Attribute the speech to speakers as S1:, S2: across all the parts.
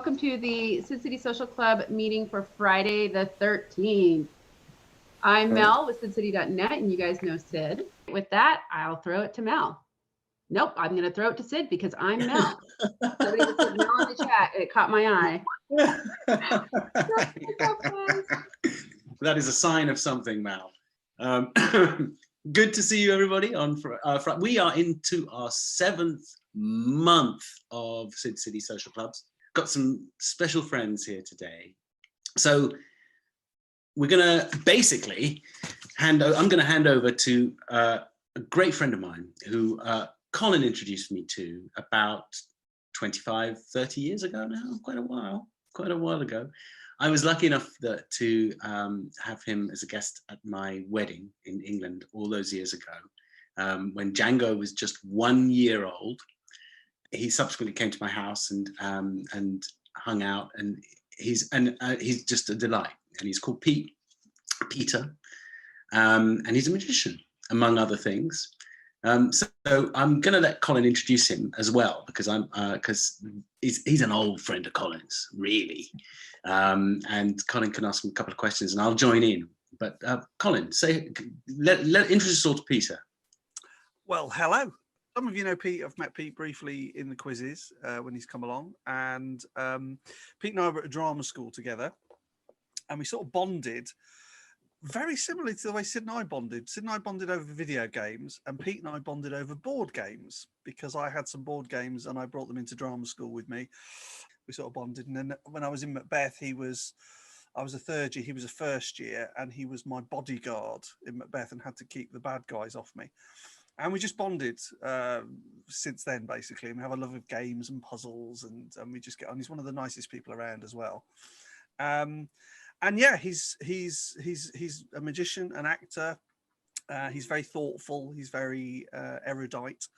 S1: welcome to the Sid City Social Club meeting for Friday the 13th. I'm Mel with SidCity.net, and you guys know Sid. With that, I'll throw it to Mel. Nope, I'm going to throw it to Sid because I'm Mel. Somebody just said Mel in the chat. It caught my eye.
S2: That is a sign of something, Mel. Good to see you, everybody. We are into our 7th month of Sid City Social Clubs. Got some special friends here today. So we're going to basically I'm going to hand over to a great friend of mine who Colin introduced me to about 25, 30 years ago now, quite a while ago. I was lucky enough to have him as a guest at my wedding in England all those years ago, when Django was just 1 year old. He subsequently came to my house and hung out, and he's just a delight. And he's called Peter, and he's a magician, among other things. So I'm going to let Colin introduce him as well, because he's an old friend of Colin's, really. And Colin can ask him a couple of questions, and I'll join in. But Colin, introduce us all to Peter.
S3: Well, hello. Some of you know Pete. I've met Pete briefly in the quizzes when he's come along, and Pete and I were at a drama school together, and we sort of bonded very similarly to the way Sid and I bonded. Sid and I bonded over video games, and Pete and I bonded over board games, because I had some board games and I brought them into drama school with me. We sort of bonded. And then when I was in Macbeth, I was a third year, he was a first year, and he was my bodyguard in Macbeth and had to keep the bad guys off me. And we just bonded since then, basically. And we have a love of games and puzzles, and we just get on. He's one of the nicest people around as well. And yeah, he's a magician, an actor. He's very thoughtful. He's very erudite.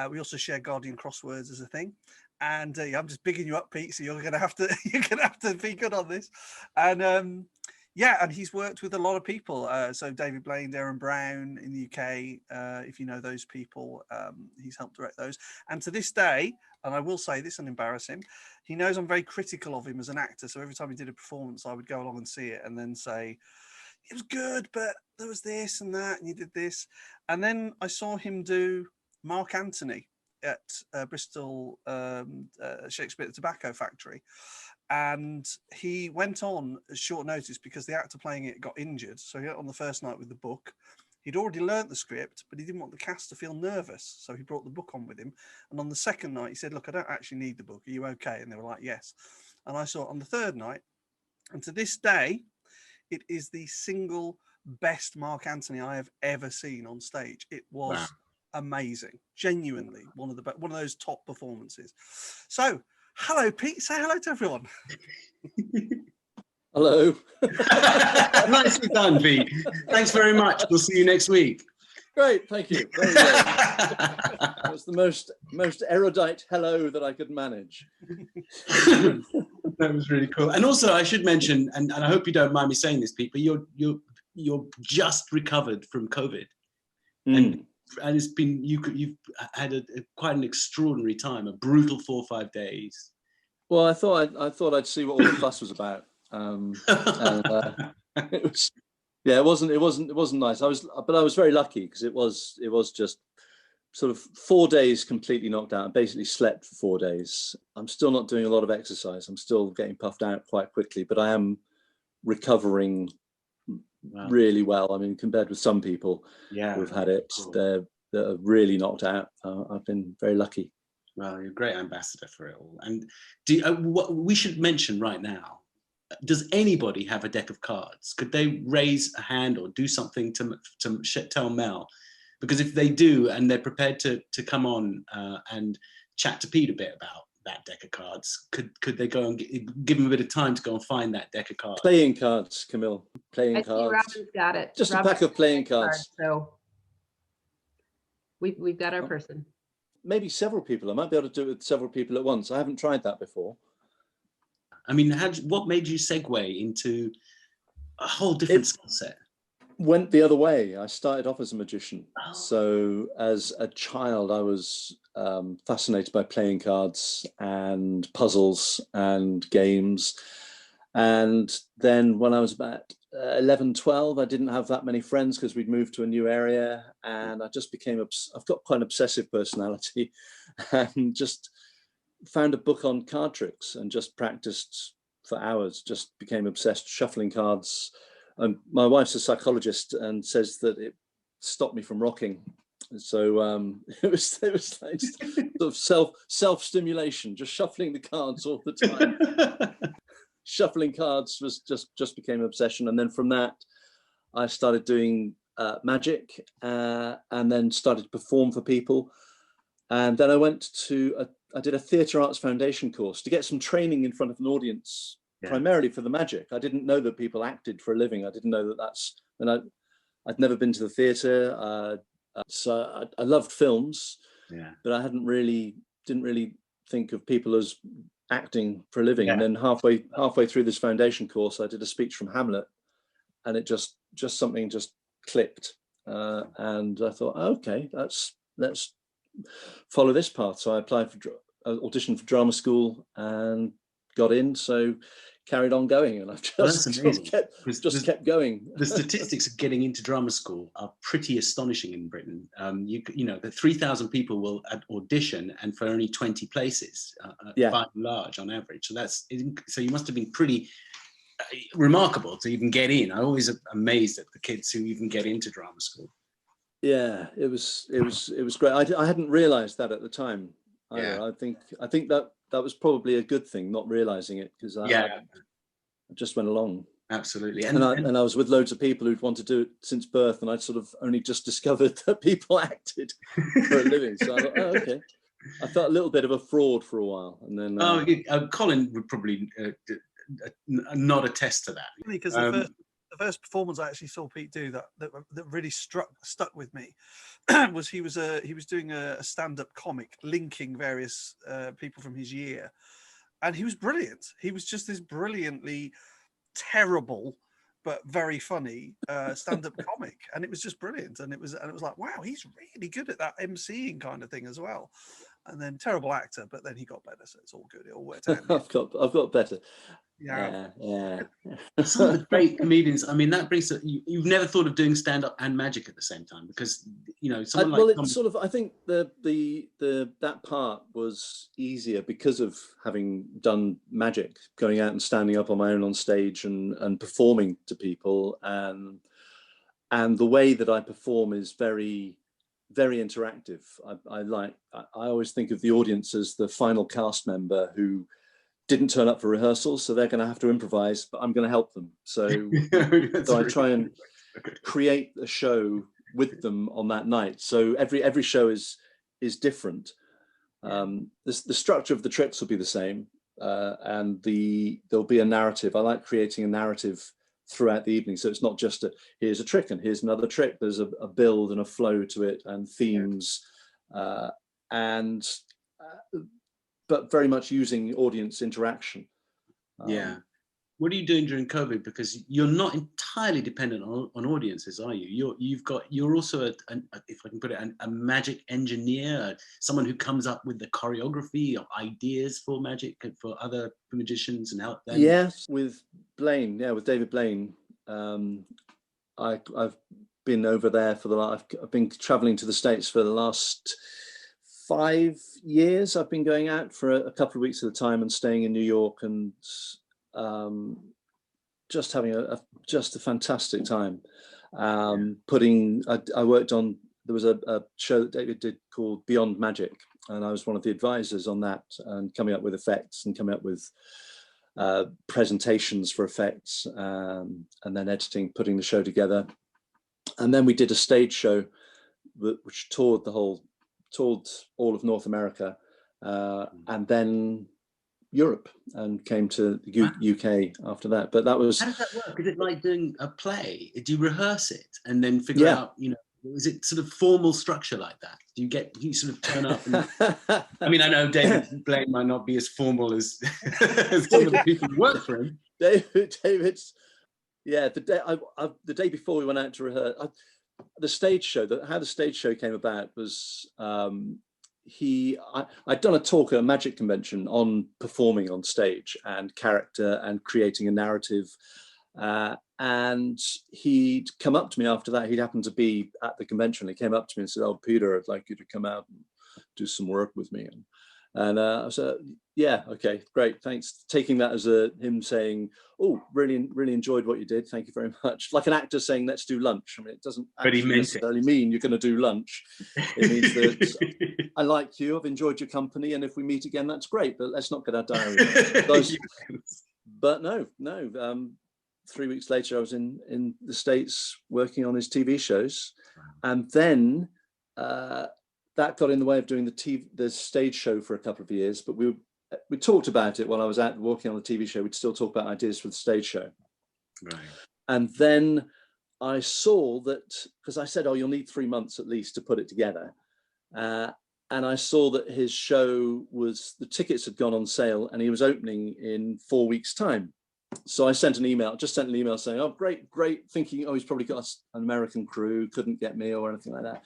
S3: We also share Guardian crosswords as a thing. And yeah, I'm just bigging you up, Pete. So you're gonna have to be good on this. And yeah, and he's worked with a lot of people. So David Blaine, Darren Brown in the UK, if you know those people, he's helped direct those. And to this day, and I will say this and embarrass him, he knows I'm very critical of him as an actor. So every time he did a performance, I would go along and see it and then say, it was good, but there was this and that, and you did this. And then I saw him do Mark Antony at Bristol Shakespeare Tobacco Factory. And he went on at short notice because the actor playing it got injured. So he went on the first night with the book. He'd already learnt the script, but he didn't want the cast to feel nervous. So he brought the book on with him. And on the second night, he said, look, I don't actually need the book. Are you okay? And they were like, yes. And I saw it on the third night. And to this day, it is the single best Mark Antony I have ever seen on stage. It was amazing. Genuinely one of those top performances. So, hello, Pete. Say hello to everyone.
S4: Hello.
S2: Nicely done, Pete. Thanks very much. We'll see you next week.
S4: Great, thank you. Very well. That was the most erudite hello that I could manage.
S2: That was really cool. And also, I should mention, and I hope you don't mind me saying this, Pete, but you're just recovered from COVID, and it's been you've had quite an extraordinary time, a brutal 4 or 5 days.
S4: Well, I thought I'd see what all the fuss was about. It was, yeah, it wasn't nice. But I was very lucky because it was just sort of 4 days completely knocked out. I basically slept for 4 days. I'm still not doing a lot of exercise. I'm still getting puffed out quite quickly, but I am recovering really well. I mean, compared with some people who've had it, they're really knocked out. I've been very lucky.
S2: Well, you're a great ambassador for it all. And what we should mention right now, does anybody have a deck of cards? Could they raise a hand or do something to tell Mel? Because if they do, and they're prepared to come on and chat to Pete a bit about that deck of cards, could they go and give him a bit of time to go and find that deck of cards?
S4: Playing cards, Camille. Playing cards.
S1: Robin's got it.
S4: Just a pack of playing cards.
S1: So we've got our person.
S4: Maybe several people. I might be able to do it with several people at once. I haven't tried that before.
S2: I mean, what made you segue into a whole different skill set?
S4: Went the other way. I started off as a magician. So as a child, I was fascinated by playing cards and puzzles and games. And then when I was about 11, 12, I didn't have that many friends because we'd moved to a new area, and I just became, I've got quite an obsessive personality, and just found a book on card tricks and just practiced for hours, just became obsessed shuffling cards. And my wife's a psychologist and says that it stopped me from rocking. So it was like sort of self-stimulation, just shuffling the cards all the time. Shuffling cards was just became an obsession. And then from that, I started doing magic, and then started to perform for people. And then I went to I did a theatre arts foundation course to get some training in front of an audience, primarily for the magic. I didn't know that people acted for a living. I didn't know that and I'd never been to the theatre. So I loved films, but I didn't really think of people as acting for a living. And then halfway through this foundation course, I did a speech from Hamlet, and it just something just clicked. And I thought, okay, let's follow this path. So I applied for auditioned for drama school and got in. So carried on going, and I've just kept going.
S2: The statistics of getting into drama school are pretty astonishing in Britain. You know, the 3,000 people will audition, and for only 20 places, by and large, on average. So you must have been pretty remarkable to even get in. I'm always amazed at the kids who even get into drama school. Yeah,
S4: it was great. I hadn't realised that at the time either. I think that was probably a good thing, not realising it, because I just went along.
S2: Absolutely.
S4: And I was with loads of people who'd wanted to do it since birth, and I'd sort of only just discovered that people acted for a living. So I thought, oh, okay. I felt a little bit of a fraud for a while, and then
S2: Colin would probably not attest to that,
S3: because the first performance I actually saw Pete do that really stuck with me was he was doing a stand-up comic linking various people from his year, and he was brilliant. He was just this brilliantly terrible but very funny stand-up comic, and it was just brilliant. And it was like, wow, he's really good at that MCing kind of thing as well. And then terrible actor, but then he got better, so it's all good. It all worked out.
S4: I've got better.
S3: Yeah.
S2: Some of the great comedians. I mean, that brings you've never thought of doing stand-up and magic at the same time, because
S4: I think that part was easier because of having done magic, going out and standing up on my own on stage and performing to people, and the way that I perform is very, very interactive. I always think of the audience as the final cast member who didn't turn up for rehearsals, so they're going to have to improvise, but I'm going to help them. So I try and create a show with them on that night. So every show is different. The structure of the tricks will be the same, and there'll be a narrative. I like creating a narrative throughout the evening, so it's not just here's a trick and here's another trick. There's a build and a flow to it, and themes, but very much using audience interaction.
S2: What are you doing during COVID? Because you're not entirely dependent on audiences, are you? You're also if I can put it, a magic engineer, someone who comes up with the choreography or ideas for magic for other magicians and help them.
S4: Yes, with David Blaine. I've been over there I've been traveling to the States for the last 5 years. I've been going out for a couple of weeks at a time and staying in New York, and just having a fantastic time. I worked on, there was a show that David did called Beyond Magic, and I was one of the advisors on that, and coming up with effects and coming up with presentations for effects, and then editing, putting the show together. And then we did a stage show which toured all of North America, and then Europe, and came to the UK after that. But that was...
S2: How does that work? Is it like doing a play? Do you rehearse it and then figure out, is it sort of formal structure like that? Do you sort of turn up and... I mean, I know David Blaine might not be as formal as some of the people who work for him.
S4: David's... Yeah, the day before we went out to rehearse, the stage show, how the stage show came about was I'd done a talk at a magic convention on performing on stage and character and creating a narrative. And he'd come up to me after that. He'd happened to be at the convention. He came up to me and said, "Oh, Peter, I'd like you to come out and do some work with me." And I said, "Yeah, okay, great, thanks." Taking that as him saying, "Oh, really, really enjoyed what you did. Thank you very much." Like an actor saying, "Let's do lunch." I mean, it doesn't actually necessarily mean you're going to do lunch. It means that I like you, I've enjoyed your company, and if we meet again, that's great. But let's not get our diary. But no. 3 weeks later, I was in the States working on his TV shows, and then that got in the way of doing the stage show for a couple of years. But we talked about it while I was out working on the TV show. We'd still talk about ideas for the stage show. Right. And then I saw that, because I said, "Oh, you'll need 3 months at least to put it together." And I saw that his show the tickets had gone on sale and he was opening in 4 weeks' time. So I sent an email saying, "Oh, great," thinking, "Oh, he's probably got an American crew, couldn't get me or anything like that."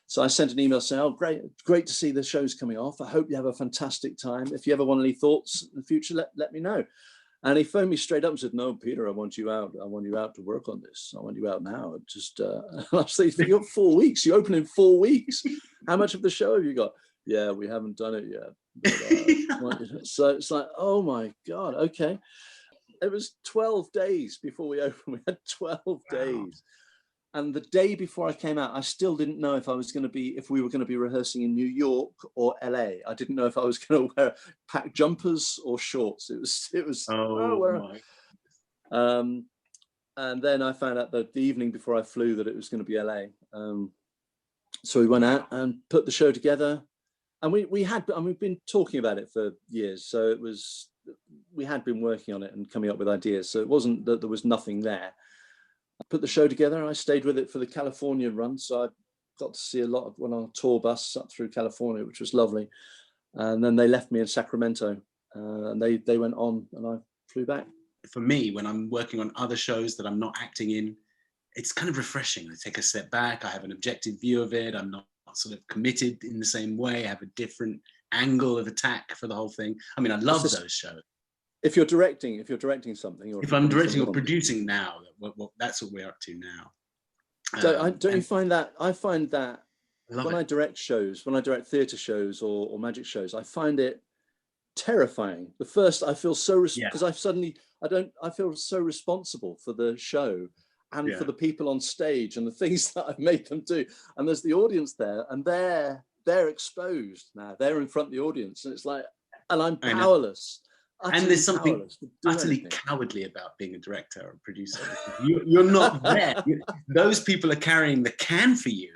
S4: So I sent an email saying, "Oh, great to see the show's coming off. I hope you have a fantastic time. If you ever want any thoughts in the future, let me know." And he phoned me straight up and said, "No, Peter, I want you out. I want you out to work on this. I want you out now." I was thinking, "You got 4 weeks. You open in 4 weeks. How much of the show have you got?" "Yeah, we haven't done it yet." But, so it's like, oh my God, okay. It was 12 days before we opened. We had 12 days. And the day before I came out, I still didn't know if we were going to be rehearsing in New York or LA. I didn't know if I was going to pack jumpers or shorts. It was. And then I found out that the evening before I flew that it was going to be LA. So we went out and put the show together, and we've been talking about it for years. So we had been working on it and coming up with ideas. So it wasn't that there was nothing there. I put the show together. I stayed with it for the California run. So I got to see went on a tour bus up through California, which was lovely. And then they left me in Sacramento, and they went on, and I flew back.
S2: For me, when I'm working on other shows that I'm not acting in, it's kind of refreshing. I take a step back. I have an objective view of it. I'm not sort of committed in the same way. I have a different angle of attack for the whole thing. I mean, I love those shows.
S4: If you're directing something, or
S2: if I'm directing or producing now, that's what we're up to now.
S4: Don't you find that? I find that when I direct shows, when I direct theatre shows or magic shows, I find it terrifying. The first, I feel so because I feel so responsible for the show and for the people on stage and the things that I've made them do. And there's the audience there, and they're exposed now. They're in front of the audience, and it's like, and I'm powerless.
S2: And there's something utterly cowardly about being a director or a producer. You're not there. Those people are carrying the can for you.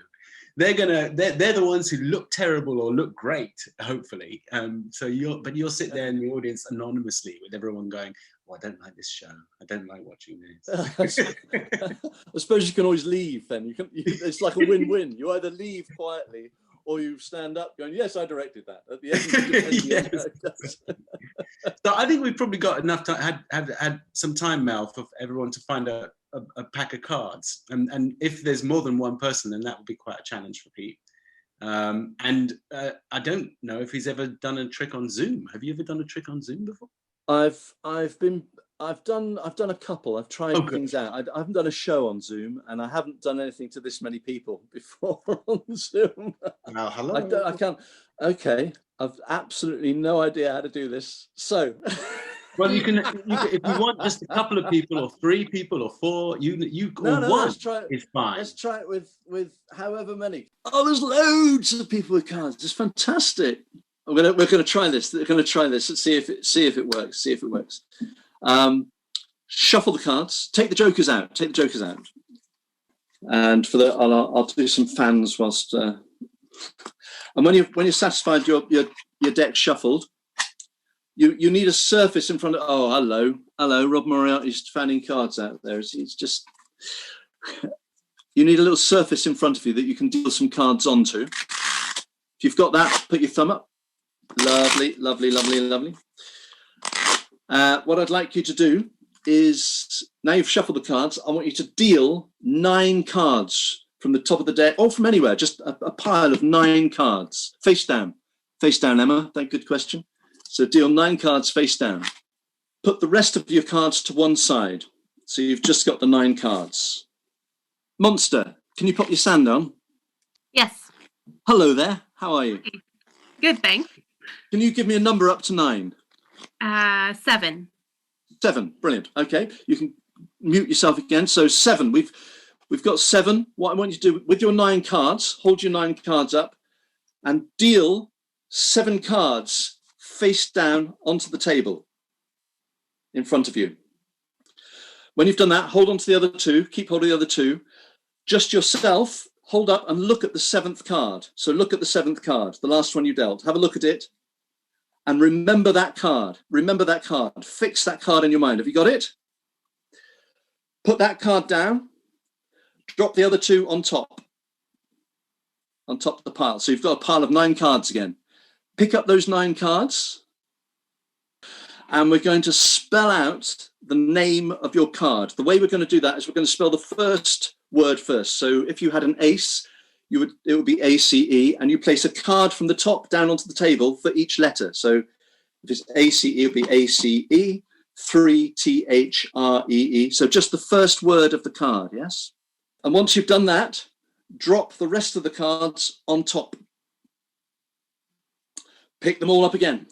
S2: They're the ones who look terrible or look great, hopefully. So you'll sit there in the audience anonymously with everyone going, "Oh, I don't like this show. I don't like watching this."
S4: I suppose you can always leave. Then it's like a win-win. You either leave quietly, or you stand up going, "Yes, I directed that." At the end.
S2: So I think we've probably got enough time, had some time, Mel, for everyone to find a pack of cards. And if there's more than one person, then that would be quite a challenge for Pete. And I don't know if he's ever done a trick on Zoom. Have you ever done a trick on Zoom before?
S4: I've done a couple. I've tried things out. I haven't done a show on Zoom, and I haven't done anything to this many people before on Zoom.
S2: Well, hello.
S4: I can't. Okay, I've absolutely no idea how to do this. So,
S2: well, you can if you want just a couple of people, or 3 people, or 4. One is fine.
S4: Let's try it with however many. Oh, there's loads of people with cards. It's fantastic. We're gonna try this. We're gonna try this. Let's see if it works. Shuffle the cards. Take the jokers out. And for that, I'll do some fans whilst. And when you're satisfied your deck shuffled, you need a surface in front of. Oh, hello, Rob Moriarty's fanning cards out there. It's just. You need a little surface in front of you that you can deal some cards onto. If you've got that, put your thumb up. Lovely. What I'd like you to do is, now you've shuffled the cards, I want you to deal 9 cards from the top of the deck, or from anywhere, just a pile of 9 cards, face down. Face down, Emma. Thank good question. So deal 9 cards face down. Put the rest of your cards to one side. So you've just got the 9 cards. Monster, can you put your sand on?
S5: Yes.
S4: Hello there. How are you?
S5: Good, thanks.
S4: Can you give me a number up to 9?
S5: 7.
S4: 7. Brilliant. Okay. You can mute yourself again. So 7. We've got 7. What I want you to do with your 9 cards, hold your 9 cards up and deal 7 cards face down onto the table in front of you. When you've done that, hold on to the other 2. Keep hold of the other 2. Just yourself, hold up and look at the 7th card. So look at the 7th card, the last one you dealt. Have a look at it and remember that card. Remember that card. Fix that card in your mind. Have you got it? Put that card down. Drop the other 2 on top of the pile. So you've got a pile of 9 cards again. Pick up those 9 cards and we're going to spell out the name of your card. The way we're going to do that is we're going to spell the first word first. So if you had an ace, it would be ACE, and you place a card from the top down onto the table for each letter. So if it's ACE, it would be ACE, 3 THREE. So just the first word of the card, yes? And once you've done that, drop the rest of the cards on top. Pick them all up again.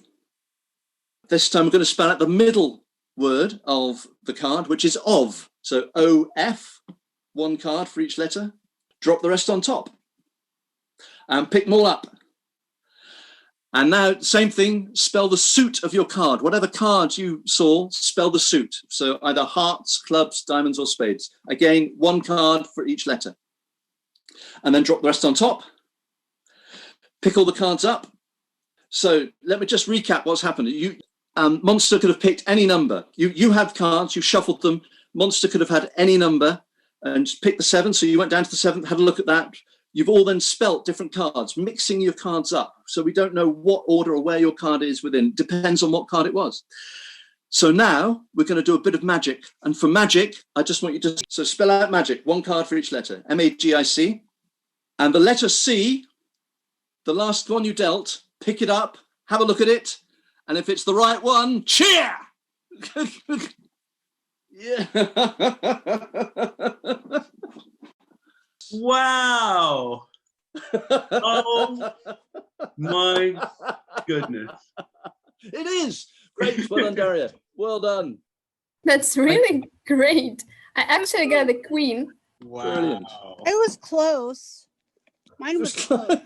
S4: This time we're going to spell out the middle word of the card, which is of. So OF, 1 card for each letter. Drop the rest on top and pick them all up. And now, same thing, spell the suit of your card. Whatever card you saw, spell the suit. So either hearts, clubs, diamonds, or spades. Again, 1 card for each letter. And then drop the rest on top. Pick all the cards up. So let me just recap what's happened. Monster could have picked any number. You had cards, you shuffled them. Monster could have had any number and picked the 7. So you went down to the 7th, had a look at that. You've all then spelt different cards, mixing your cards up. So we don't know what order or where your card is within. Depends on what card it was. So now we're going to do a bit of magic. And for magic, I just want you to so spell out magic, 1 card for each letter, MAGIC. And the letter C, the last one you dealt, pick it up, have a look at it. And if it's the right one, cheer! Yeah.
S2: Wow. Oh my goodness.
S4: It is. Great. Well done, Daria. Well done.
S6: That's really great. I actually got the queen.
S2: Wow.
S4: Brilliant.
S7: It was close. Mine was close. It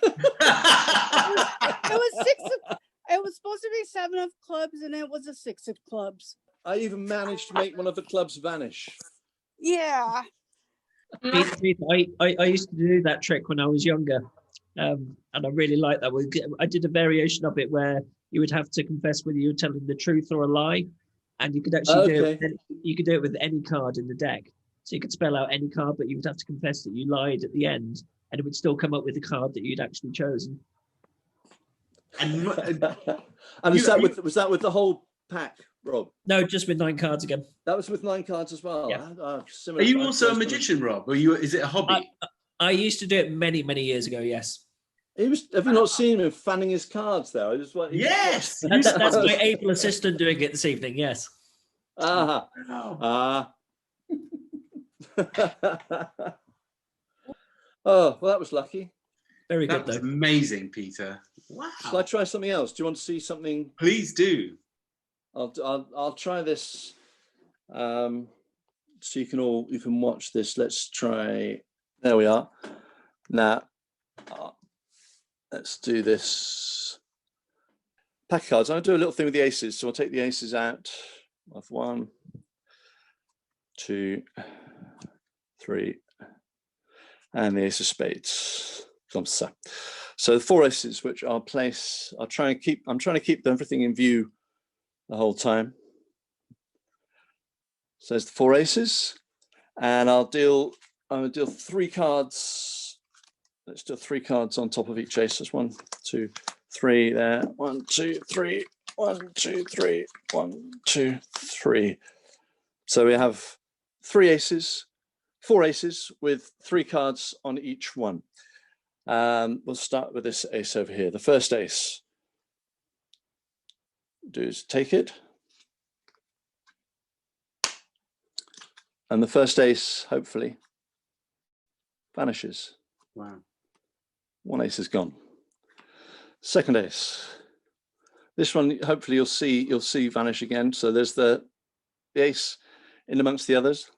S7: was 6 of, it was supposed to be 7 of clubs and it was a 6 of clubs.
S4: I even managed to make one of the clubs vanish.
S7: Yeah.
S8: Peter, I used to do that trick when I was younger, and I really like that. I did a variation of it where you would have to confess whether you were telling the truth or a lie, and you could actually do it. You could do it with any card in the deck. So you could spell out any card, but you would have to confess that you lied at the end, and it would still come up with the card that you'd actually chosen.
S2: And
S4: was that with the whole pack, Rob?
S8: No, just with 9 cards again.
S4: That was with 9 cards as well.
S8: Yeah.
S2: Are you also a magician, Rob? Or is it a hobby?
S8: I used to do it many, many years ago, yes.
S4: Have you not seen him fanning his cards there?
S2: Yes.
S8: That's my able assistant doing it this evening, yes.
S4: Oh, well, that was lucky.
S8: Very
S2: That
S8: good,
S2: was
S8: though.
S2: amazing, Peter. Wow.
S4: Shall I try something else? Do you want to see something?
S2: Please do.
S4: I'll try this. So you can watch this. Let's try. There we are. Now, let's do this. Pack of cards. I'll do a little thing with the aces. So I'll take the aces out of 1, 2, 3, and the ace of spades. So the 4 aces, which I'll place. I'm trying to keep everything in view the whole time. So there's the 4 aces, and I'm gonna deal 3 cards. Let's do 3 cards on top of each ace. There's 1, 2, 3 there. 1, 2, 3. 1, 2, 3. 1, 2, 3. So we have 3 aces, 4 aces with 3 cards on each one. We'll start with this ace over here. The first ace. do is take it. And the first ace, hopefully, vanishes.
S2: Wow.
S4: One ace is gone. Second ace. This one, hopefully, you'll see vanish again. So there's the ace in amongst the others,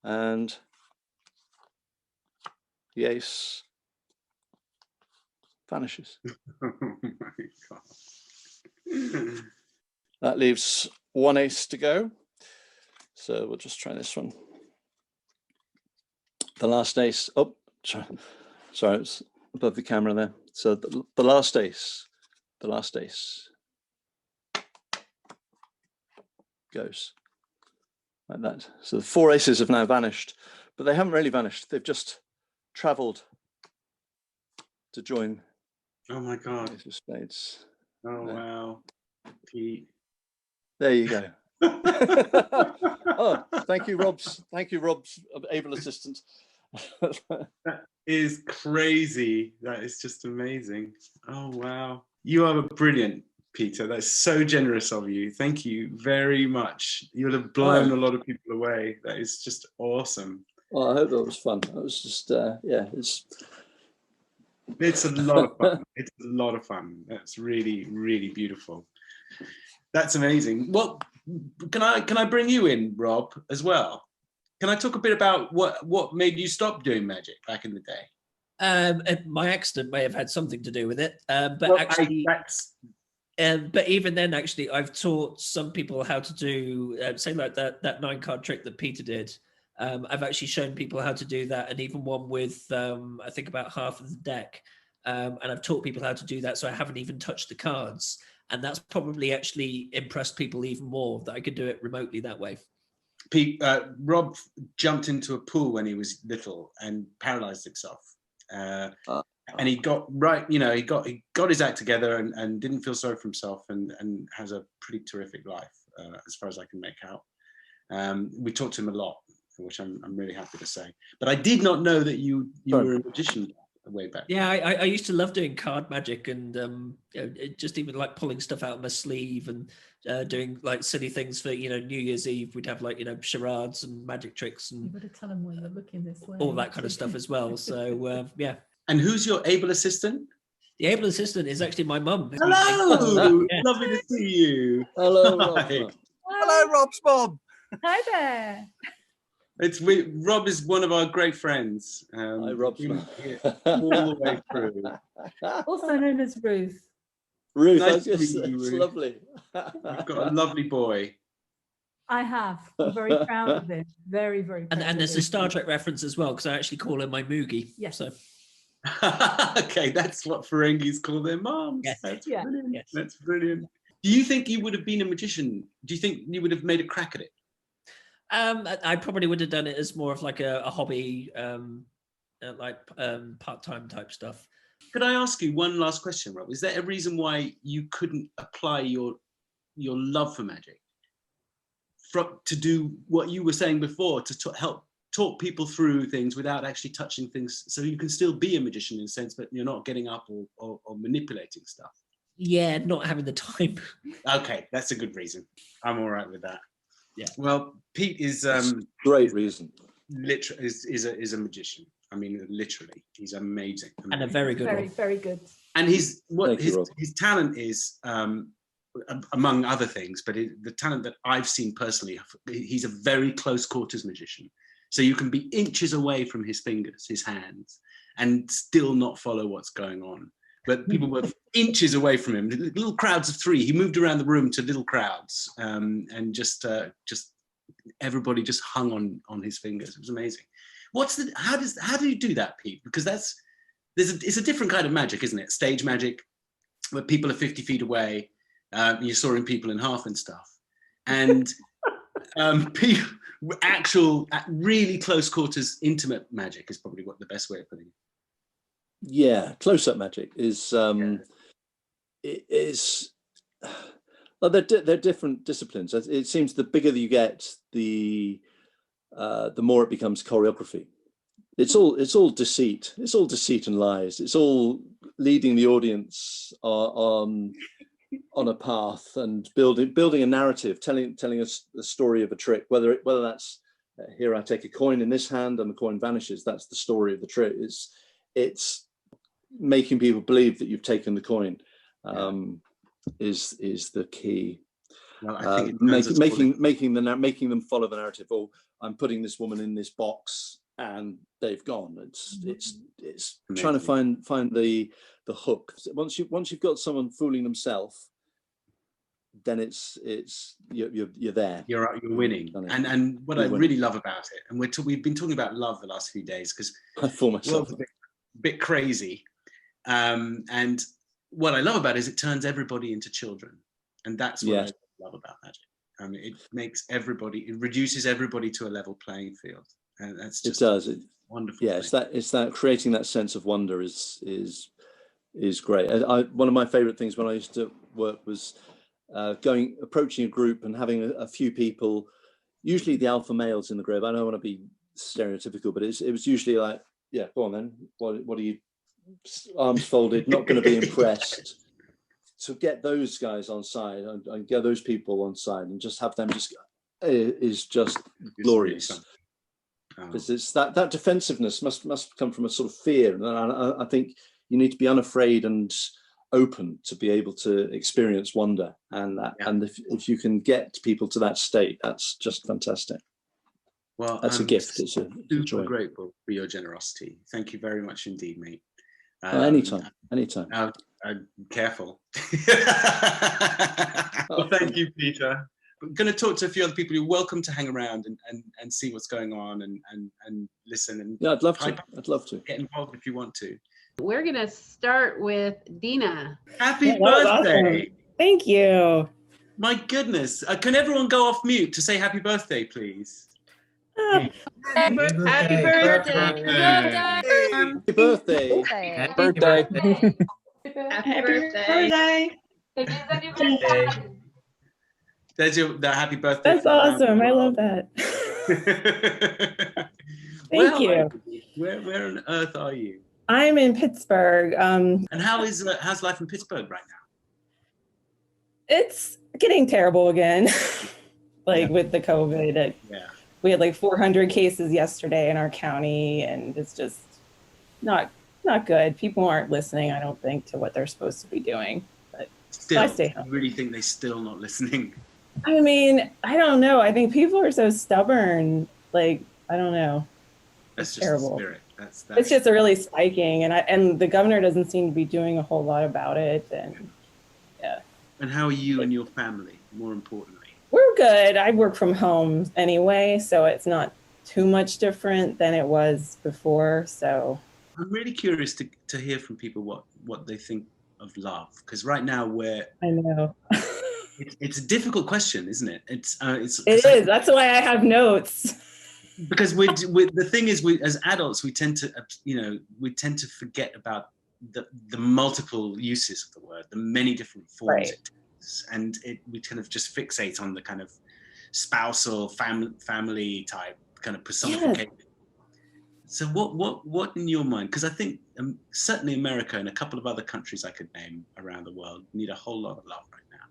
S4: and the ace vanishes.
S2: Oh my God.
S4: That leaves one ace to go. So we'll just try this one. The last ace. Oh, sorry, it's above the camera there. So the last ace. The last ace goes like that. So the 4 aces have now vanished, but they haven't really vanished. They've just traveled to join.
S2: Oh my God.
S4: Ace of spades.
S2: Oh wow. Pete.
S4: There you go. Oh, thank you, Rob's able assistant.
S2: That is crazy. That is just amazing. Oh wow. You are brilliant, Peter. That's so generous of you. Thank you very much. You'll have blown a lot of people away. That is just awesome.
S4: Well, I hope that was fun. That was just yeah,
S2: It's a lot of fun. It's a lot of fun. That's really, really beautiful. That's amazing. Well, can I bring you in, Rob, as well? Can I talk a bit about what made you stop doing magic back in the day?
S8: My accident may have had something to do with it, but
S2: Well,
S8: actually, but even then, actually, I've taught some people how to do, say, like that 9-card trick that Peter did. I've actually shown people how to do that, and even one with, I think, about half of the deck. And I've taught people how to do that, so I haven't even touched the cards. And that's probably actually impressed people even more, that I could do it remotely that way.
S2: Rob jumped into a pool when he was little and paralyzed himself. And he got he got his act together and didn't feel sorry for himself and has a pretty terrific life, as far as I can make out. We talked to him a lot, which I'm really happy to say. But I did not know that you were a magician way back.
S8: Yeah, I used to love doing card magic and just even like pulling stuff out of my sleeve and doing like silly things for New Year's Eve. We'd have like charades and magic tricks and
S9: You better tell them when they're looking this way.
S8: all that kind of stuff as well. So yeah.
S2: And who's your able assistant?
S8: The able assistant is actually my mum.
S2: Hello,
S8: Yeah.
S2: Lovely to see you.
S4: Hello, Rob.
S2: Hi.
S3: Hello, Rob's mom.
S9: Hi there.
S2: Rob is one of our great friends.
S4: Hi, Rob's
S2: been
S4: mum.
S2: here all the way through.
S9: Also known as Ruth.
S4: Ruth,
S2: Nice to
S4: that's
S2: meet you, Ruth.
S4: lovely.
S2: You've got a lovely boy.
S9: I have. I'm very proud of him. Very, very proud.
S8: And there's
S9: of
S8: a
S9: him.
S8: Star Trek reference as well, because I actually call her my Moogie.
S9: Yes.
S8: So
S2: Okay, that's what Ferengis call their moms.
S8: Yes.
S2: That's
S9: Yeah.
S2: brilliant.
S8: Yes.
S2: That's brilliant. Do you think you would have been a magician? Do you think you would have made a crack at it?
S8: I probably would have done it as more of like a hobby, part-time type stuff.
S2: Could I ask you one last question, Rob? Is there a reason why you couldn't apply your love for magic to do what you were saying before, to help talk people through things without actually touching things, so you can still be a magician in a sense, but you're not getting up or manipulating stuff?
S8: Yeah, not having the time.
S2: Okay, that's a good reason. I'm all right with that.
S8: Yeah.
S2: Well, Pete is
S4: Great reason.
S2: literally is a magician. I mean, literally, he's amazing.
S8: And a very good
S9: Very,
S8: one.
S9: very good.
S2: And his
S4: Thank you, Rob.
S2: his talent is, among other things, but the talent that I've seen personally, he's a very close quarters magician. So you can be inches away from his fingers, his hands, and still not follow what's going on. But people were inches away from him, little crowds of 3. He moved around the room to little crowds, and just everybody just hung on his fingers. It was amazing. How do you do that, Pete? Because it's a different kind of magic, isn't it? Stage magic, where people are 50 feet away, you're sawing people in half and stuff, and actual really close quarters intimate magic is probably what the best way of putting it.
S4: Yeah, close-up magic is well, they're different disciplines. It seems the bigger that you get, the more it becomes choreography. It's all deceit. It's all deceit and lies. It's all leading the audience on on a path and building a narrative, telling us the story of a trick, whether that's here I take a coin in this hand and the coin vanishes. That's the story of the trick. It's making people believe that you've taken the coin is the key.
S2: Well, I think
S4: making them follow the narrative. Oh, I'm putting this woman in this box and they've gone. It's trying to find the hook. Once you've got someone fooling themselves, then you're there.
S2: You're winning. And what I really love about it, and we've been talking about love the last few days because
S4: I fool myself
S2: a bit crazy. And what I love about it is it turns everybody into children, and that's what I love about magic. It reduces everybody to a level playing field, and that's just wonderful.
S4: Yeah, it's that creating that sense of wonder is great. One of my favorite things when I used to work was approaching a group and having a few people, usually the alpha males in the group. I don't want to be stereotypical, but it was usually like, yeah, go on then. What are you, arms folded, not going to be impressed. To get those guys on side and get those people on side and just have them is just glorious. Because it's that defensiveness must come from a sort of fear, and I think you need to be unafraid and open to be able to experience wonder, and if you can get people to that state, that's just fantastic.
S2: Well,
S4: that's a gift. It's
S2: super grateful for your generosity. Thank you very much indeed, mate.
S4: Anytime.
S2: Careful. Well, thank you, Peter. I'm going to talk to a few other people. You're welcome to hang around and see what's going on and listen. And
S4: yeah, I'd love to.
S2: Get involved if you want to.
S1: We're going to start with Dina.
S2: Happy birthday.
S10: Awesome. Thank you.
S2: My goodness. Can everyone go off mute to say happy birthday, please?
S1: Happy birthday. Happy birthday.
S4: Happy birthday.
S11: Happy birthday.
S1: Happy birthday.
S2: There's the happy birthday.
S10: That's awesome. I love that. Thank you.
S2: Where on earth are you?
S10: I'm in Pittsburgh.
S2: And how's life in Pittsburgh right now?
S10: It's getting terrible again. With the COVID. We had like 400 cases yesterday in our county, and it's just not good. People aren't listening, I don't think, to what they're supposed to be doing. But
S2: still,
S10: I stay home.
S2: I really think they're still not listening.
S10: I mean, I don't know. I think people are so stubborn. I don't know.
S2: That's just
S10: terrible.
S2: The spirit. That's
S10: it's just really spiking, and the governor doesn't seem to be doing a whole lot about it. And yeah.
S2: And how are you and your family, more importantly?
S10: We're good. I work from home anyway, so it's not too much different than it was before. So
S2: I'm really curious to hear from people what they think of love, because right now
S10: I know.
S2: It's a difficult question, isn't it? It
S10: is. That's why I have notes.
S2: Because the thing is, as adults, we tend to forget about the multiple uses of the word, the many different forms it takes, and we kind of just fixate on the kind of spousal family type kind of personification. Yes. So what in your mind? Because I think certainly America and a couple of other countries I could name around the world need a whole lot of love right now.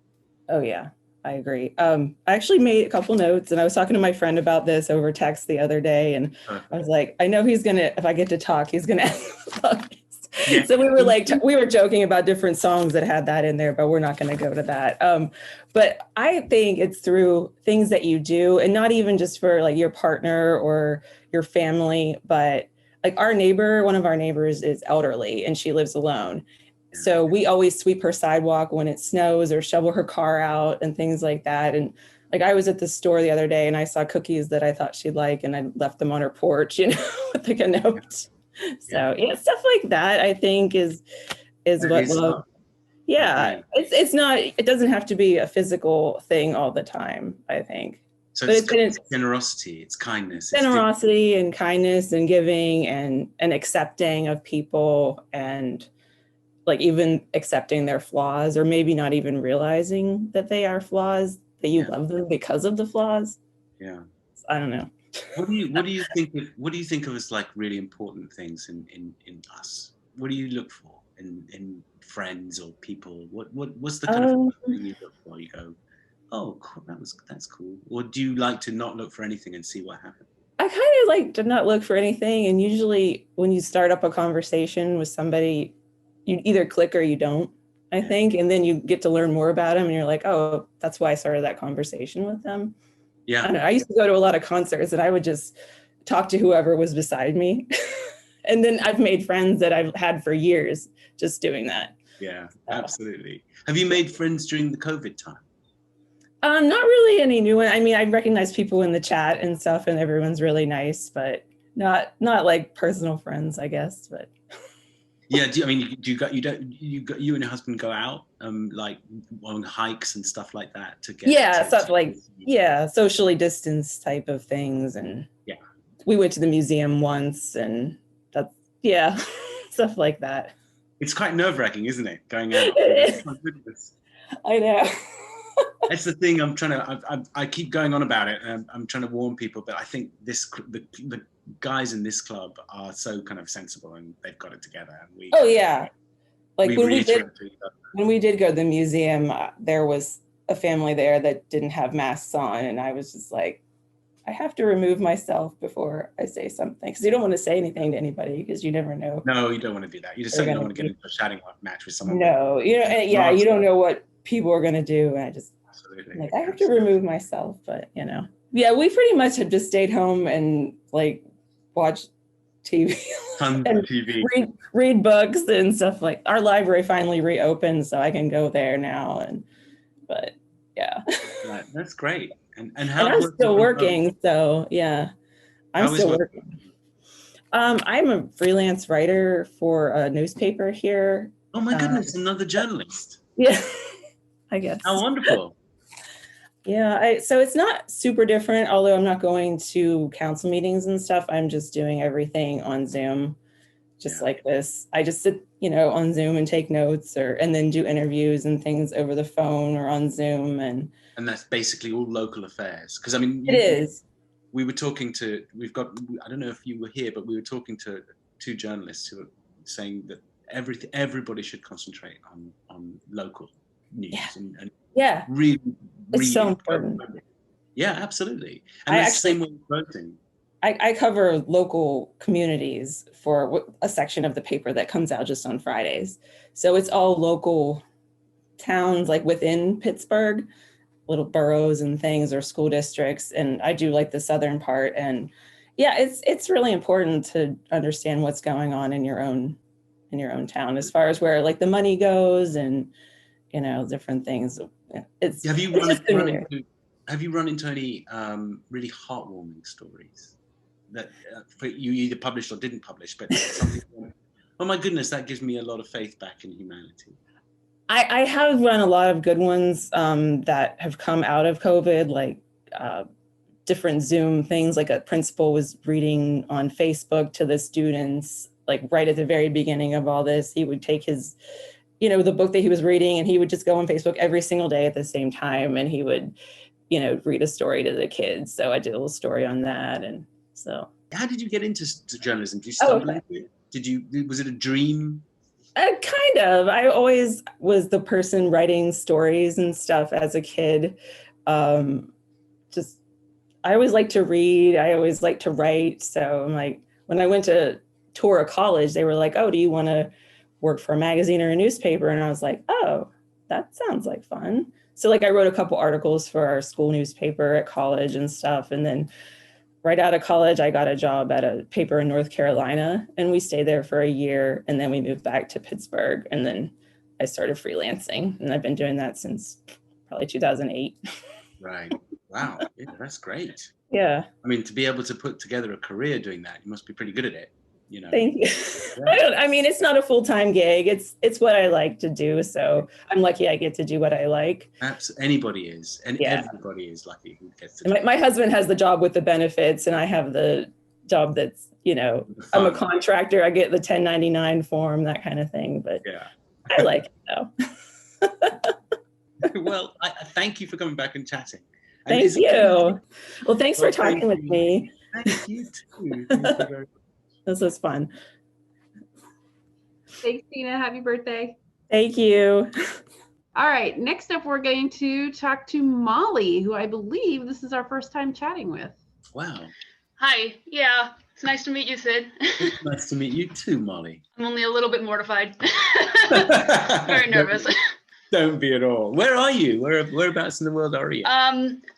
S10: Oh yeah, I agree. I actually made a couple notes, and I was talking to my friend about this over text the other day, and I was like, I know he's gonna, if I get to talk, he's gonna ask about this. Yeah. So we were joking about different songs that had that in there, but we're not going to go to that. But I think it's through things that you do, and not even just for your partner or your family, but one of our neighbors is elderly and she lives alone. So we always sweep her sidewalk when it snows or shovel her car out and things like that. And I was at the store the other day and I saw cookies that I thought she'd like, and I left them on her porch, with a note. So yeah, stuff like that I think is what love. Yeah, it's not. It doesn't have to be a physical thing all the time, I think.
S2: So it's generosity, it's kindness.
S10: Generosity and kindness and giving and accepting of people, and even accepting their flaws, or maybe not even realizing that they are flaws, that you love them because of the flaws.
S2: Yeah.
S10: I don't know.
S2: What do you think of as really important things in us? What do you look for in friends or people? What's the kind of thing you look for? You go, oh, cool, that's cool. Or do you like to not look for anything and see what happens?
S10: I kind of like to not look for anything. And usually when you start up a conversation with somebody, you either click or you don't, I think. And then you get to learn more about them and you're like, oh, that's why I started that conversation with them.
S2: Yeah.
S10: I don't know, I used to go to a lot of concerts and I would just talk to whoever was beside me. And then I've made friends that I've had for years just doing that.
S2: Yeah, absolutely. Have you made friends during the COVID time?
S10: Not really any new one. I mean, I recognize people in the chat and stuff, and everyone's really nice, but not like personal friends, I guess. But
S2: yeah, you and your husband go out like on hikes and stuff like that to get
S10: stuff like socially distanced type of things, and we went to the museum once, and that's stuff like that.
S2: It's quite nerve-wracking, isn't it? Going out. My goodness.
S10: I know.
S2: That's the thing. I keep going on about it, and I'm trying to warn people. But I think the guys in this club are so kind of sensible, and they've got it together. And
S10: like when we did go to the museum, there was a family there that didn't have masks on, and I was just like, I have to remove myself before I say something, because you don't want to say anything to anybody because you never know.
S2: No, you don't want to do that. You just certainly don't want to get into a shouting match with someone.
S10: No, you don't know what people are going to do, and I just I have to remove myself. But we pretty much have just stayed home and like watch TV,
S2: tons of TV,
S10: read books and stuff. Like our library finally reopened, so I can go there now. But
S2: right, that's great. And
S10: I'm still working, so I'm still working. I'm a freelance writer for a newspaper here.
S2: Oh my goodness, another journalist.
S10: Yeah, I guess.
S2: How wonderful.
S10: Yeah, so it's not super different, although I'm not going to council meetings and stuff. I'm just doing everything on Zoom, like this. I just sit, on Zoom and take notes and then do interviews and things over the phone or on Zoom. And
S2: that's basically all local affairs. Because it
S10: is.
S2: We were talking to, I don't know if you were here, but we were talking to two journalists who were saying that everybody should concentrate on local news and really
S10: it's so important.
S2: Yeah, absolutely. And that's the same way with voting.
S10: I cover local communities for a section of the paper that comes out just on Fridays. So it's all local towns like within Pittsburgh, little boroughs and things, or school districts. And I do like the southern part. And it's really important to understand what's going on in your own town, as far as where like the money goes and different things.
S2: Have you run into any really heartwarming stories that you either published or didn't publish, but something? Oh my goodness, that gives me a lot of faith back in humanity.
S10: I have run a lot of good ones that have come out of COVID, like different Zoom things. Like a principal was reading on Facebook to the students, like right at the very beginning of all this. He would take his, the book that he was reading, and he would just go on Facebook every single day at the same time, and he would, read a story to the kids. So I did a little story on that, and so.
S2: How did you get into journalism? Did you stumble into it? Was it a dream?
S10: Kind of. I always was the person writing stories and stuff as a kid. I always liked to read. I always liked to write. So I'm like, when I went to tour a college, they were like, oh, do you want to work for a magazine or a newspaper? And I was like, oh, that sounds like fun. So like I wrote a couple articles for our school newspaper at college and stuff. And then right out of college, I got a job at a paper in North Carolina, and we stayed there for a year, and then we moved back to Pittsburgh, and then I started freelancing, and I've been doing that since probably 2008.
S2: Right. Wow. Yeah, that's great.
S10: Yeah.
S2: I mean, to be able to put together a career doing that, you must be pretty good at it.
S10: Thank you. I mean, it's not a full-time gig. It's what I like to do. So I'm lucky I get to do what I like.
S2: Anybody is, and everybody is lucky who gets to.
S10: My husband has the job with the benefits, and I have the job that's, I'm a contractor. I get the 1099 form, that kind of thing. But I like it though.
S2: Well, I thank you for coming back and chatting.
S10: Thank you. Well, thanks for talking with me.
S2: Thank you too. Thank you very much.
S10: This was fun.
S1: Thanks, Tina. Happy birthday.
S10: Thank you.
S1: All right, next up, we're going to talk to Molly, who I believe this is our first time chatting with.
S2: Wow.
S12: Hi, yeah, it's nice to meet you, Sid.
S2: It's nice to meet you too, Molly.
S12: I'm only a little bit mortified. Very nervous.
S2: Don't be at all. Where are you? Whereabouts in the world are you?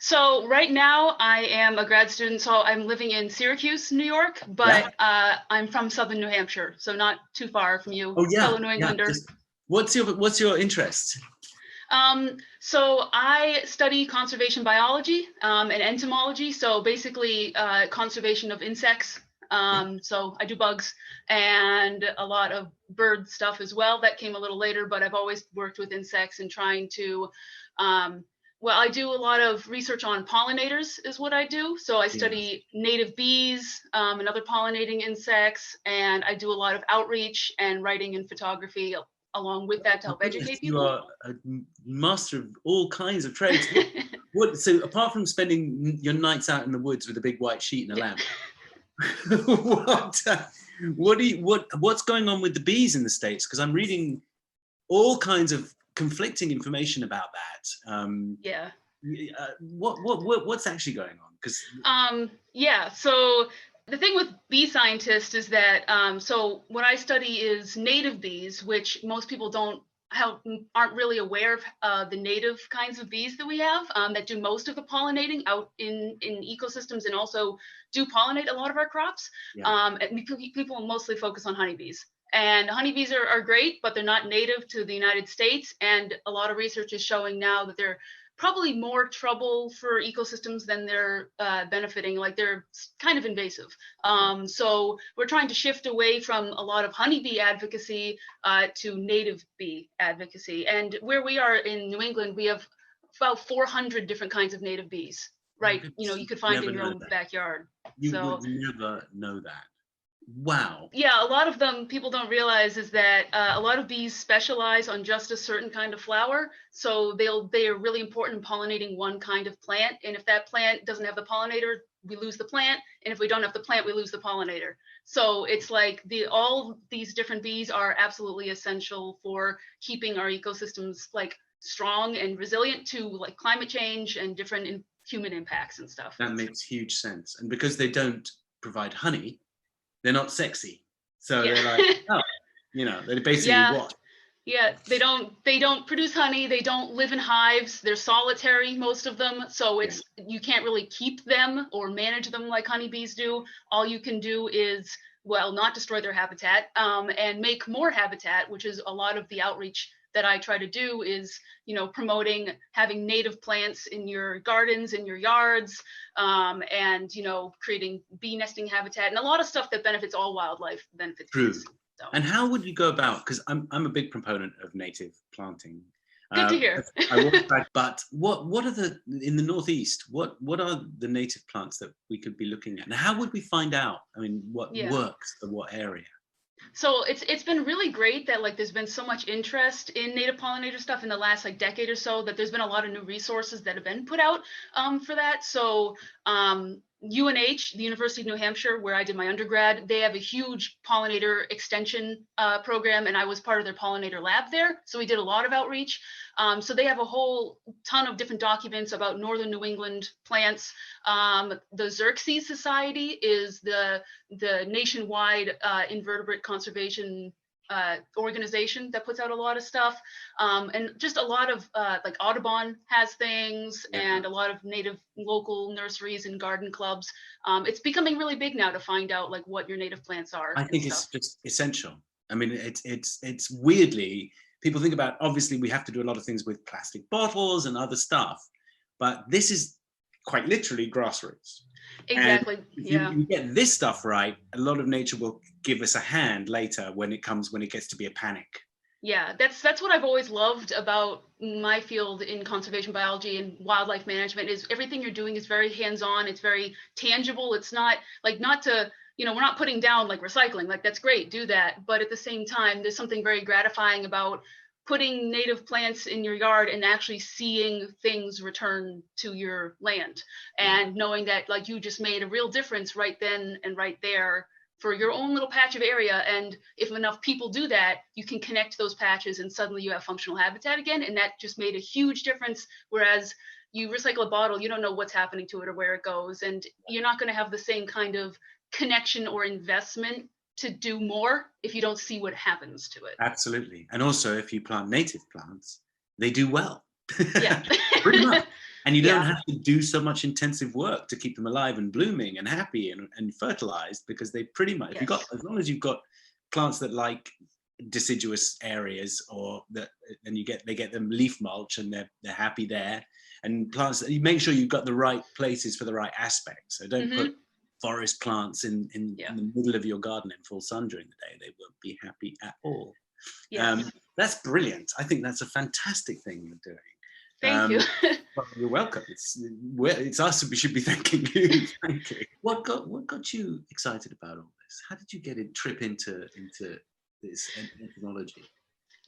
S12: So right now I am a grad student, so I'm living in Syracuse, New York, but I'm from Southern New Hampshire, so not too far from you, fellow New Englander.
S2: What's your interest?
S12: So I study conservation biology and entomology, so basically conservation of insects. So I do bugs and a lot of bird stuff as well. That came a little later, but I've always worked with insects and trying to, well, I do a lot of research on pollinators is what I do. So I study native bees and other pollinating insects, and I do a lot of outreach and writing and photography along with that to help educate people.
S2: You are a master of all kinds of trades. So apart from spending your nights out in the woods with a big white sheet and a lamp, what's going on with the bees in the States? Because I'm reading all kinds of conflicting information about that. What's actually going on? Because
S12: so the thing with bee scientists is that so what I study is native bees, which most people aren't really aware of the native kinds of bees that we have that do most of the pollinating out in ecosystems and also do pollinate a lot of our crops. And people mostly focus on honeybees. And honeybees are great, but they're not native to the United States. And a lot of research is showing now that they're probably more trouble for ecosystems than they're benefiting. Like they're kind of invasive. So we're trying to shift away from a lot of honeybee advocacy to native bee advocacy. And where we are in New England, we have about 400 different kinds of native bees, right? You could find in your own backyard.
S2: You would never know that. Wow.
S12: Yeah, a lot of them people don't realize is that a lot of bees specialize on just a certain kind of flower. So they are really important in pollinating one kind of plant. And if that plant doesn't have the pollinator, we lose the plant. And if we don't have the plant, we lose the pollinator. So it's like all these different bees are absolutely essential for keeping our ecosystems like strong and resilient to like climate change and different human impacts and stuff.
S2: That makes huge sense. And because they don't provide honey, they're not sexy. So they're like, they're basically what?
S12: Yeah, they don't produce honey. They don't live in hives. They're solitary, most of them. So you can't really keep them or manage them like honeybees do. All you can do is, well, not destroy their habitat and make more habitat, which is a lot of the outreach that I try to do is, promoting having native plants in your gardens, in your yards, and, creating bee nesting habitat and a lot of stuff that benefits all wildlife, benefits bees. So.
S2: And how would you go about, because I'm a big proponent of native planting.
S12: Good to hear.
S2: But what are in the Northeast, what are the native plants that we could be looking at? And how would we find out, what works for what area?
S12: So it's been really great that there's been so much interest in native pollinator stuff in the last decade or so, that there's been a lot of new resources that have been put out for that. So UNH, the University of New Hampshire, where I did my undergrad, they have a huge pollinator extension program, and I was part of their pollinator lab there. So we did a lot of outreach. So they have a whole ton of different documents about northern New England plants. The Xerxes Society is the nationwide invertebrate conservation organization that puts out a lot of stuff, and just a lot of Audubon has things, and a lot of native local nurseries and garden clubs. It's becoming really big now to find out what your native plants are.
S2: I think it's just essential. It's weirdly, people think about, obviously we have to do a lot of things with plastic bottles and other stuff, but this is quite literally grassroots.
S12: Exactly.
S2: If you get this stuff right, a lot of nature will give us a hand later when it gets to be a panic.
S12: Yeah, that's what I've always loved about my field in conservation biology and wildlife management is everything you're doing is very hands-on. It's very tangible. It's not we're not putting down recycling. That's great, do that. But at the same time, there's something very gratifying about putting native plants in your yard and actually seeing things return to your land and knowing that you just made a real difference right then and right there for your own little patch of area. And if enough people do that, you can connect those patches and suddenly you have functional habitat again. And that just made a huge difference. Whereas you recycle a bottle, you don't know what's happening to it or where it goes. And you're not going to have the same kind of connection or investment to do more if you don't see what happens to it.
S2: Absolutely. And also if you plant native plants, they do well.
S12: Yeah.
S2: Pretty much. And you don't
S12: Yeah.
S2: have to do so much intensive work to keep them alive and blooming and happy and fertilized, because they pretty much, if you've got, as long as you've got plants that like deciduous areas, or that, and they get them leaf mulch and they're happy there. And plants, you make sure you've got the right places for the right aspects. So don't put forest plants in the middle of your garden in full sun during the day. They won't be happy at all.
S12: Yes.
S2: That's brilliant. I think that's a fantastic thing you're doing.
S12: Thank you.
S2: Well, you're welcome. It's us who should be thanking you. Thank you. What got you excited about all this? How did you get a trip into this ethnology?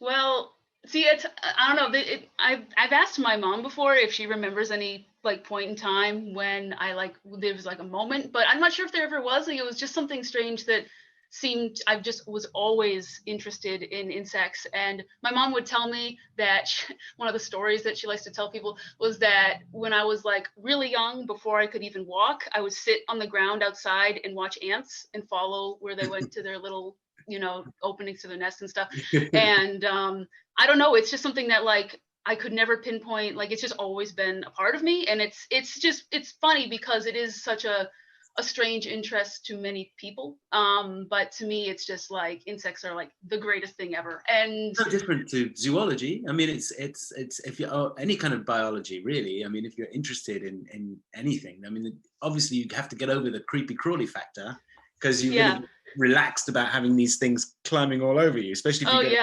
S12: Well, see, I don't know. I've asked my mom before if she remembers any like point in time when there was like a moment, but I'm not sure if there ever was. Like, it was just something strange that seemed, I just was always interested in insects. And my mom would tell me that one of the stories that she likes to tell people was that when I was like really young, before I could even walk, I would sit on the ground outside and watch ants and follow where they went to their little, openings to their nests and stuff. And I don't know, it's just something that like I could never pinpoint. Like, it's just always been a part of me. And it's funny because it is such a strange interest to many people, but to me it's just like insects are like the greatest thing ever. And
S2: it's no different to zoology. I mean, it's if you're any kind of biology really. I mean, if you're interested in anything, I mean, obviously you have to get over the creepy crawly factor, because you're really relaxed about having these things climbing all over you, especially if you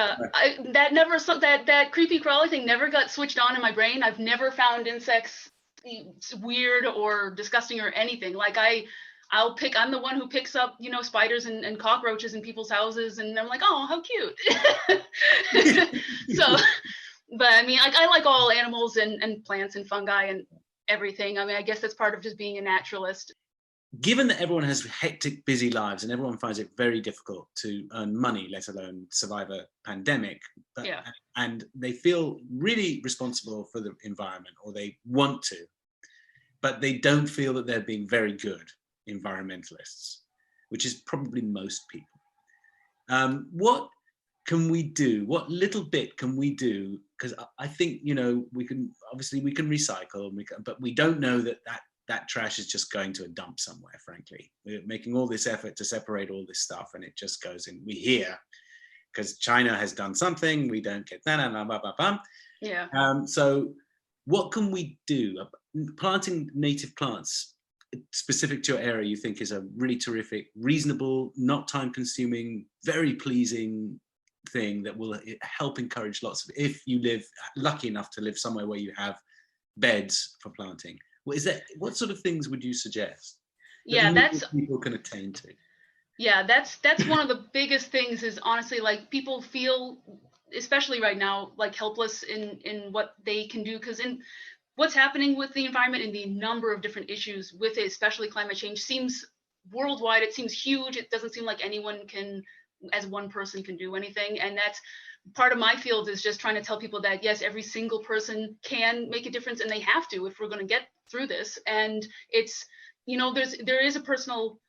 S12: that creepy crawly thing never got switched on in my brain. I've never found insects weird or disgusting or anything. Like I'm the one who picks up, spiders and cockroaches in people's houses, and I'm like, oh, how cute. So, but I mean, I like all animals and plants and fungi and everything. I mean, I guess that's part of just being a naturalist.
S2: Given that everyone has hectic, busy lives and everyone finds it very difficult to earn money, let alone survive a pandemic, and they feel really responsible for the environment, or they want to, but they don't feel that they're being very good environmentalists, which is probably most people. What can we do? What little bit can we do? Because I think, we can recycle, but we don't know that trash is just going to a dump somewhere, frankly. We're making all this effort to separate all this stuff, and it just goes in. We hear, because China has done something, we don't get that.
S12: Yeah.
S2: So what can we do? Planting native plants specific to your area, you think, is a really terrific, reasonable, not time-consuming, very pleasing thing that will help encourage lots of, if you live lucky enough to live somewhere where you have beds for planting. What sort of things would you suggest? That people can attain to.
S12: Yeah, that's one of the biggest things, is honestly, like, people feel, especially right now, like helpless in what they can do, because in what's happening with the environment and the number of different issues with it, especially climate change, seems worldwide. It seems huge. It doesn't seem like anyone can, as one person, can do anything. And that's part of my field, is just trying to tell people that yes, every single person can make a difference, and they have to if we're going to get through this. And it's, there is a personal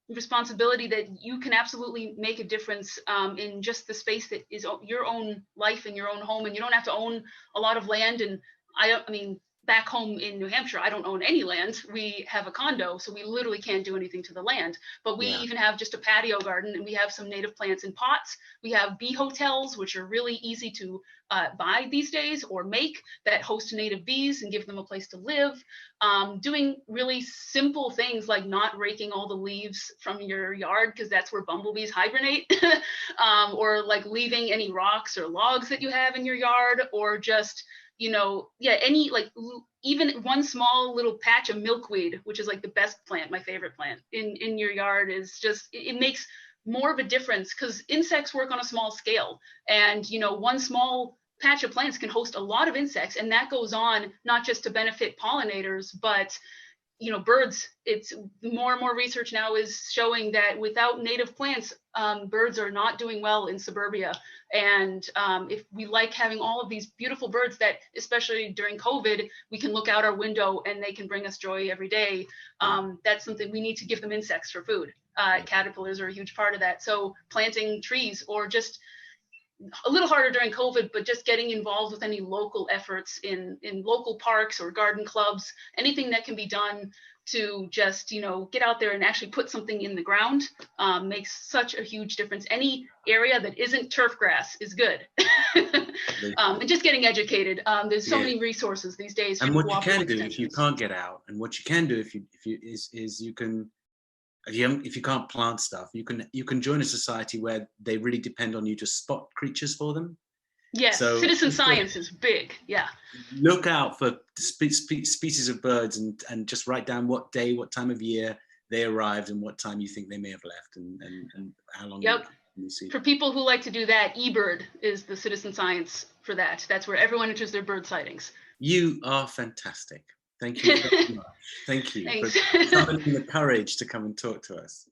S12: responsibility that you can absolutely make a difference in just the space that is your own life and your own home. And you don't have to own a lot of land. And I mean, back home in New Hampshire, I don't own any land. We have a condo, so we literally can't do anything to the land. But we even have just a patio garden, and we have some native plants in pots. We have bee hotels, which are really easy to buy these days or make, that host native bees and give them a place to live. Doing really simple things like not raking all the leaves from your yard, because that's where bumblebees hibernate, or like leaving any rocks or logs that you have in your yard, or just any, like, even one small little patch of milkweed, which is like the best plant, my favorite plant in your yard, is just, it makes more of a difference, because insects work on a small scale, and one small patch of plants can host a lot of insects, and that goes on not just to benefit pollinators, but birds, it's more and more research now is showing that without native plants, birds are not doing well in suburbia. And if we like having all of these beautiful birds that, especially during COVID, we can look out our window and they can bring us joy every day, that's something we need to give them insects for food. Caterpillars are a huge part of that. So planting trees, or just a little harder during COVID, but just getting involved with any local efforts in local parks or garden clubs, anything that can be done to just, get out there and actually put something in the ground makes such a huge difference. Any area that isn't turf grass is good. And just getting educated. There's so many resources these days.
S2: And what you can do if you can't get out, and what you can do if you can't plant stuff, you can join a society where they really depend on you to spot creatures for them.
S12: Yes,
S2: so
S12: citizen science is big. Yeah.
S2: Look out for species of birds and just write down what day, what time of year they arrived, and what time you think they may have left, and how long.
S12: Yep.
S2: You see.
S12: For people who like to do that, eBird is the citizen science for that. That's where everyone enters their bird sightings.
S2: You are fantastic. Thank you very much. Thank you for summoning the courage to come and talk to us.